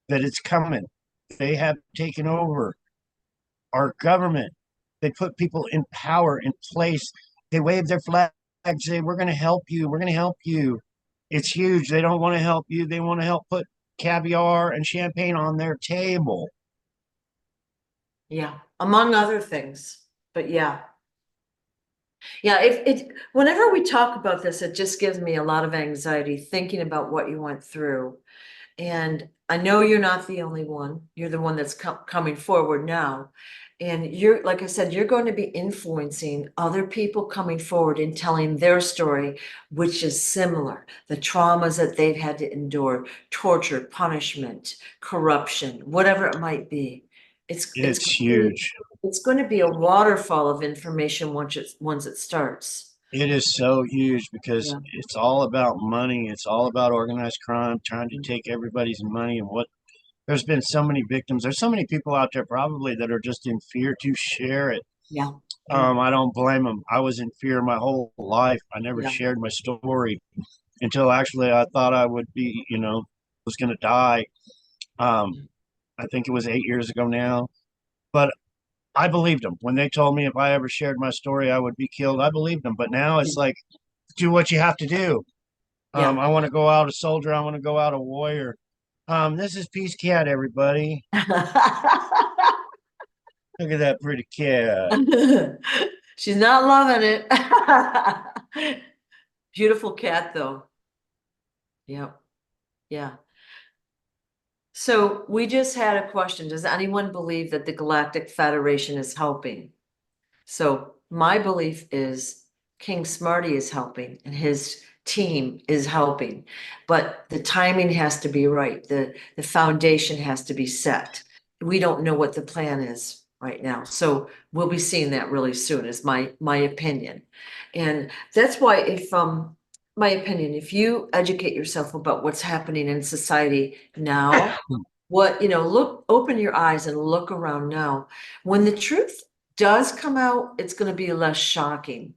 that it's coming. They have taken over our government. They put people in power, in place. They wave their flag, say, "We're going to help you. We're going to help you." It's huge. They don't want to help you. They want to help put caviar and champagne on their table. Yeah. Among other things. But yeah. Yeah, if it whenever we talk about this, it just gives me a lot of anxiety thinking about what you went through. And I know you're not the only one. You're the one that's coming forward now. And you're, like I said, you're going to be influencing other people coming forward and telling their story, which is similar. The traumas that they've had to endure, torture, punishment, corruption, whatever it might be. It's It's huge. it's going to be a waterfall of information once it starts. It is so huge because Yeah. it's all about money. It's all about organized crime, trying to take everybody's money. And what there's been so many victims. There's so many people out there probably that are just in fear to share it. Yeah. Yeah. I don't blame them. I was in fear my whole life. I never Yeah. shared my story until actually I thought I would be, was going to die. I think it was 8 years ago now. But I believed them when they told me if I ever shared my story, I would be killed. I believed them. But now it's like, do what you have to do. Yeah. I want to go out a soldier. I want to go out a warrior. This is Peace Cat, everybody. Look at that pretty cat. She's not loving it. Beautiful cat, though. Yep. Yeah. So we just had a question. Does anyone believe that the Galactic Federation is helping? So my belief is King Smarty is helping and his team is helping, but the timing has to be right. The foundation has to be set. We don't know what the plan is right now. So we'll be seeing that really soon is my opinion. And that's why if my opinion, if you educate yourself about what's happening in society now, look, open your eyes and look around now. When the truth does come out, it's going to be less shocking.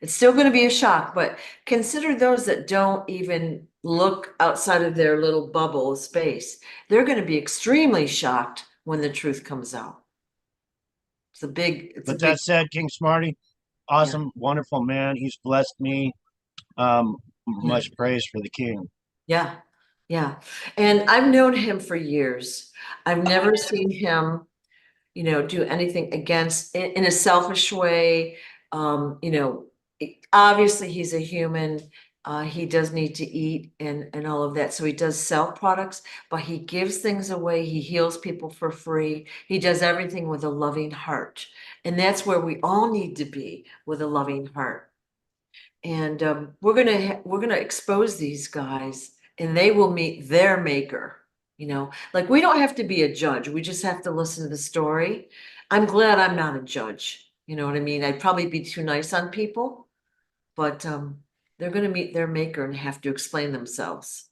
It's still going to be a shock, but consider those that don't even look outside of their little bubble of space. They're going to be extremely shocked when the truth comes out. It's a But big, that said, King Smarty, yeah, awesome, wonderful man. He's blessed me. yeah, Much praise for the king. yeah, yeah. And I've known him for years. I've never seen him do anything against in a selfish way. Obviously he's a human. He does need to eat and all of that. So he does sell products, but he gives things away. He heals people for free. He does everything with a loving heart. And that's where we all need to be, with a loving heart. And we're gonna expose these guys, and they will meet their maker. Like, we don't have to be a judge. We just have to listen to the story. I'm glad I'm not a judge. You know what I mean? I'd probably be too nice on people, but they're gonna meet their maker and have to explain themselves.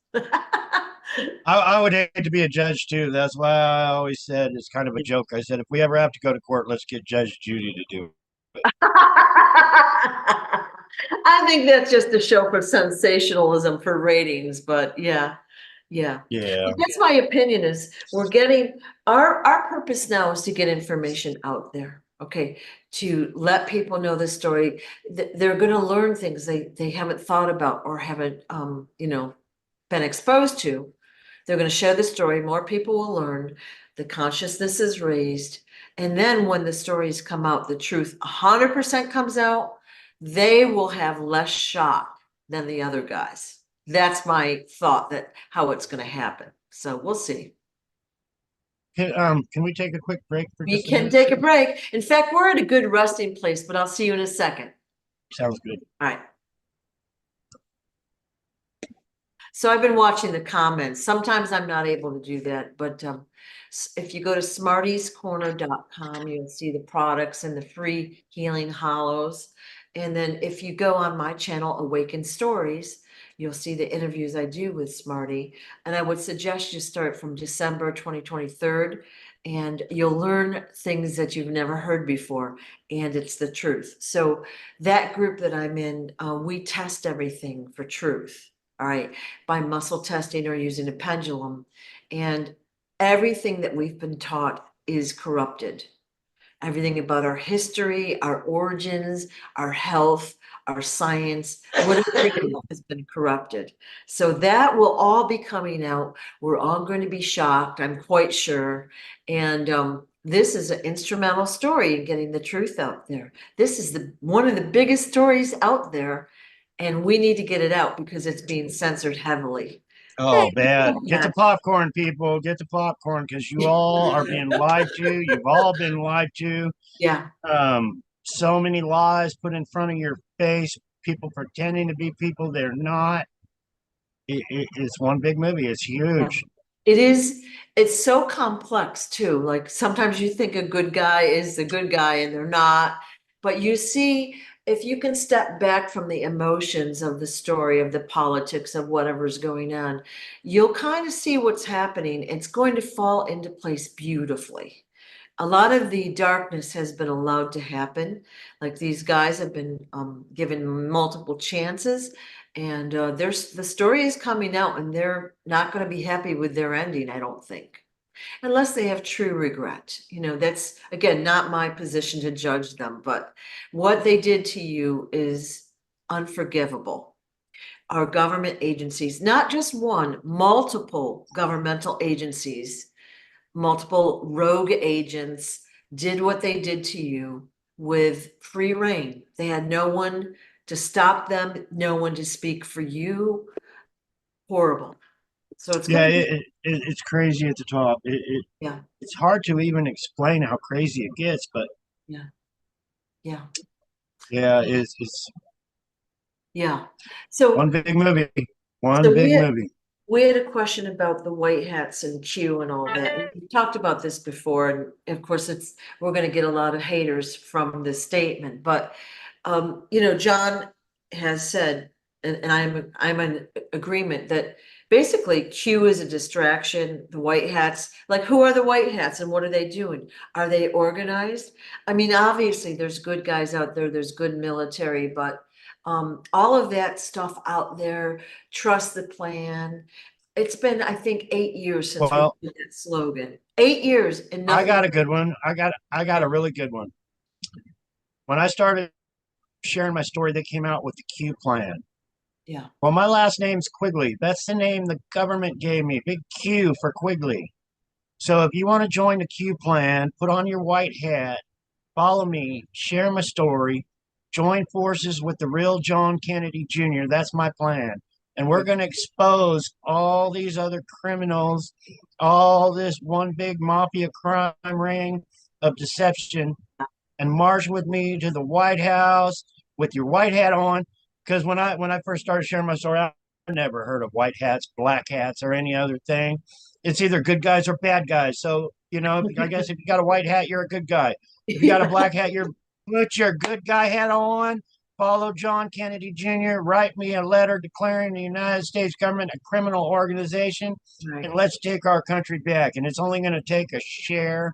I would hate to be a judge too. That's why I always said it's kind of a joke. I said if we ever have to go to court, let's get Judge Judy to do it. I think that's just a show for sensationalism for ratings, but yeah, yeah. Yeah. But that's my opinion is we're getting our purpose now is to get information out there. Okay, to let people know the story. They're going to learn things they haven't thought about or haven't been exposed to. They're going to share the story. More people will learn. The consciousness is raised. And then when the stories come out, the truth 100% comes out, they will have less shock than the other guys. That's my thought, that how it's going to happen. So we'll see. Can we take a quick break for We just a can minute? take a break. In fact, we're at a good resting place, but I'll see you in a second. Sounds good. All right. So I've been watching the comments. Sometimes I'm not able to do that, but if you go to smartiescorner.com, you'll see the products and the free healing hollows. And then if you go on my channel, Awaken Stories, you'll see the interviews I do with Smarty. And I would suggest you start from December 2023, and you'll learn things that you've never heard before. And it's the truth. So that group that I'm in, we test everything for truth. All right, by muscle testing or using a pendulum. And everything that we've been taught is corrupted. Everything about our history, our origins, our health, our science, whatever has been corrupted. So that will all be coming out. We're all going to be shocked, I'm quite sure. And this is an instrumental story in getting the truth out there. This is one of the biggest stories out there. And we need to get it out because it's being censored heavily. Oh, bad. Get the popcorn, people. Get the popcorn, because you all are being lied to. You've all been lied to. Yeah. So many lies put in front of your face. People pretending to be people they're not. It's one big movie. It's huge. It is. It's so complex too. Like sometimes you think a good guy is the good guy and they're not. But you see, if you can step back from the emotions of the story, of the politics, of whatever's going on, you'll kind of see what's happening. It's going to fall into place beautifully. A lot of the darkness has been allowed to happen. Like these guys have been given multiple chances, and there's the story is coming out, and they're not going to be happy with their ending, I don't think, unless they have true regret. You know, that's again not my position to judge them, but what they did to you is unforgivable. Our government agencies, not just one, multiple governmental agencies, multiple rogue agents did what they did to you with free reign. They had no one to stop them, no one to speak for you. Horrible. So it's Yeah, gonna be, it's crazy at the top. yeah, It's hard to even explain how crazy it gets, but yeah, yeah, yeah, it's yeah. one So big movie. One so big movie. we had a question about the white hats and Q and all that. And we talked about this before, and of course we're going to get a lot of haters from this statement. But you know, John has said, and I'm in agreement that basically Q is a distraction. The white hats, like who are the white hats and what are they doing? Are they organized? I mean, obviously there's good guys out there, there's good military, but all of that stuff out there, trust the plan. It's been, I think, 8 years since we Well, did that slogan. 8 years and I nothing. got a good one. I got a really good one. When I started sharing my story, they came out with the Q plan. Yeah. Well, my last name's Quigley. That's the name the government gave me. Big Q for Quigley. So if you want to join the Q plan, put on your white hat, follow me, share my story, join forces with the real John Kennedy Junior. That's my plan. And we're going to expose all these other criminals, all this one big mafia crime ring of deception, and march with me to the White House with your white hat on. Because when I first started sharing my story, I never heard of white hats, black hats, or any other thing. It's either good guys or bad guys. So, you know, I guess if you got a white hat, you're a good guy. If you got a black hat, you're put your good guy hat on. Follow John Kennedy Jr. Write me a letter declaring the United States government a criminal organization, Right. and let's take our country back. And it's only going to take a share.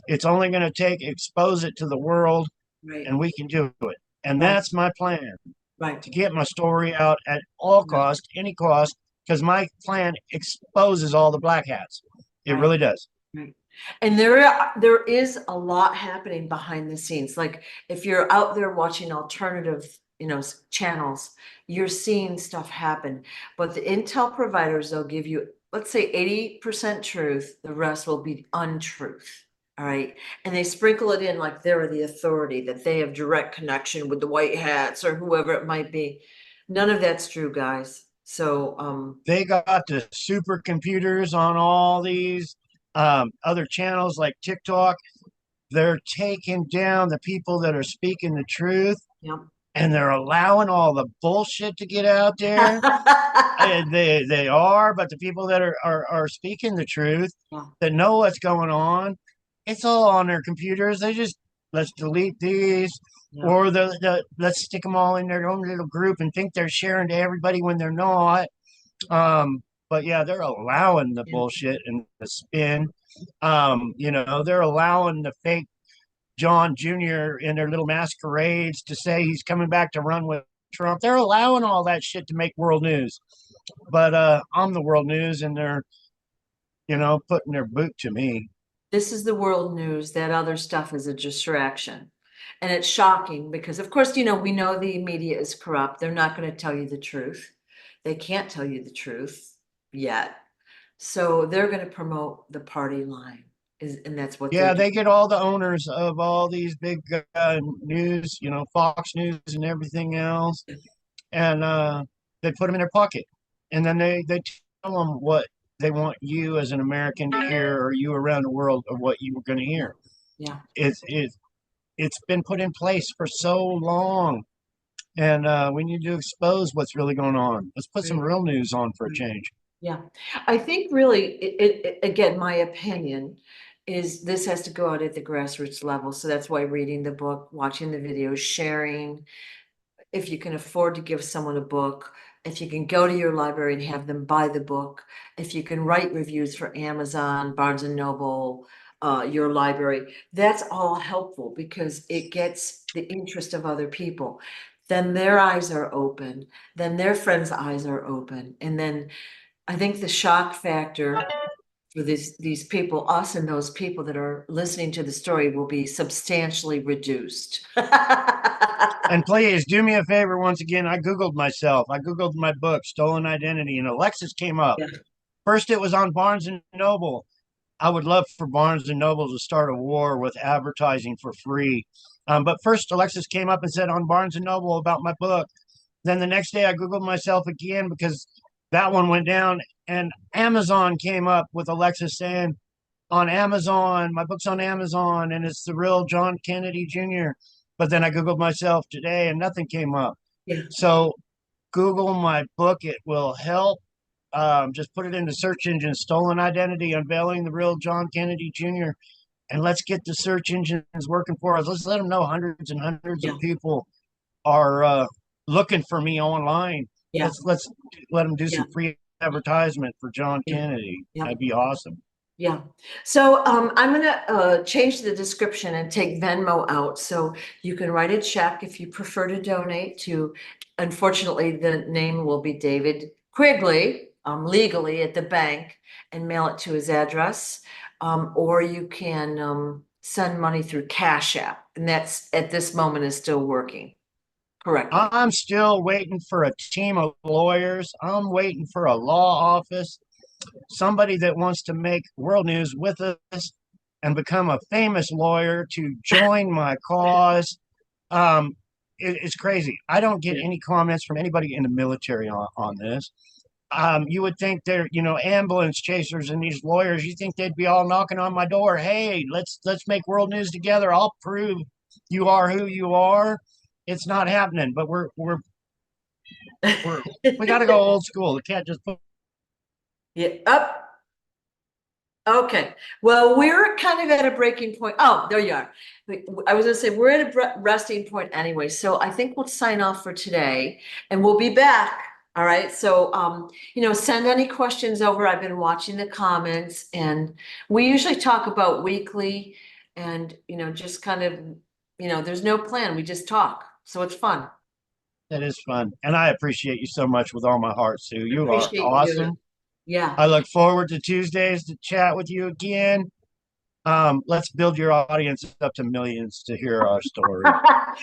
It's only going to take expose it to the world, Right. and we can do it. And Right. that's my plan, Right. to get my story out at all cost, any cost, because my plan exposes all the black hats. It Right. really does. Right. And there is a lot happening behind the scenes. Like if you're out there watching alternative, you know, channels, you're seeing stuff happen. But the intel providers, they'll give you let's say 80% truth, the rest will be untruth. All right. And they sprinkle it in like they're the authority, that they have direct connection with the white hats or whoever it might be. None of that's true, guys. So, They got the supercomputers on all these other channels like TikTok. They're taking down the people that are speaking the truth, yeah. and they're allowing all the bullshit to get out there. And they are, but the people that are speaking the truth, Yeah. that know what's going on, it's all on their computers. They just, let's delete these, Yeah. or let's stick them all in their own little group and think they're sharing to everybody when they're not. But yeah, they're allowing the Yeah. bullshit and the spin. They're allowing the fake John Junior in their little masquerades to say he's coming back to run with Trump. They're allowing all that shit to make world news. But I'm the world news, and they're, putting their boot to me. This is the world news. That other stuff is a distraction. And it's shocking because, of course, we know the media is corrupt. They're not going to tell you the truth. They can't tell you the truth yet. So they're going to promote the party line. And that's what they're Yeah, they doing. get all the owners of all these big news, Fox News and everything else, and they put them in their pocket, and then they tell them what they want you as an American to hear, or you around the world, of what you were going to hear. Yeah. It's been put in place for so long, and we need to expose what's really going on. Let's put some Right. real news on for a change. Yeah. I think really, again, my opinion is this has to go out at the grassroots level. So that's why reading the book, watching the videos, sharing, if you can afford to give someone a book, if you can go to your library and have them buy the book, if you can write reviews for Amazon, Barnes and Noble, your library, that's all helpful because it gets the interest of other people. Then their eyes are open, then their friends' eyes are open. And then I think the shock factor for these people, us and those people that are listening to the story, will be substantially reduced. And please do me a favor once again. I Googled myself. I Googled my book, Stolen Identity, and Alexis came up. Yeah. First, it was on Barnes and Noble. I would love for Barnes and Noble to start a war with advertising for free. But first, Alexis came up and said on Barnes and Noble about my book. Then the next day, I Googled myself again because that one went down, and Amazon came up with Alexis saying, on Amazon, my book's on Amazon, and it's the real John Kennedy Jr. But then I Googled myself today, and nothing came up. Yeah. So Google my book; it will help. Just put it in the search engine: "Stolen Identity: Unveiling the Real John Kennedy Jr." And let's get the search engines working for us. Let's let them know hundreds and hundreds Yeah. of people are looking for me online. Yeah. Let's let them do Yeah. some free advertisement for John Yeah. Kennedy. Yeah. That'd be awesome. Yeah. So I'm gonna change the description and take Venmo out. So you can write a check if you prefer to donate to, unfortunately, the name will be David Quigley, legally at the bank, and mail it to his address. Or you can send money through Cash App, and that's at this moment is still working correctly. I'm still waiting for a team of lawyers. I'm waiting for a law office, somebody that wants to make world news with us and become a famous lawyer to join my cause. Um, it's crazy. I don't get Yeah. any comments from anybody in the military on this. You would think they're, ambulance chasers and these lawyers. You think they'd be all knocking on my door. Hey, let's make world news together. I'll prove you are who you are. It's not happening. But we got to go old school. We can't just put. Yeah. Up. Okay, well, we're kind of at a breaking point. Oh, there you are. I was gonna say, we're at a resting point anyway, so I think we'll sign off for today and we'll be back. All right, so, send any questions over. I've been watching the comments and we usually talk about weekly and, just kind of, there's no plan. We just talk. So it's fun. That is fun, and I appreciate you so much with all my heart, Sue. You are Appreciate you. awesome. Yeah. I look forward to Tuesdays to chat with you again. Let's build your audience up to millions to hear our story.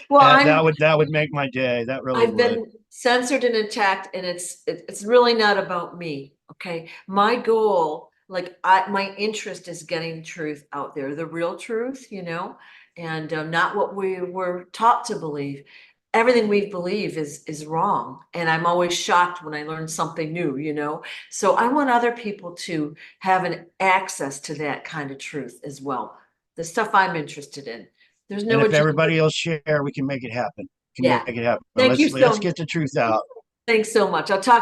Well, That would make my day. That really I've would. been censored and attacked, and it's really not about me. Okay, my goal, like my interest is getting truth out there, the real truth, and not what we were taught to believe. Everything we believe is wrong, and I'm always shocked when I learn something new. So I want other people to have an access to that kind of truth as well. The stuff I'm interested in. There's And no if agenda. everybody else share, we can make it happen. Yeah. Make it happen. Thank you Let's so get the truth out. Thanks so much. I'll talk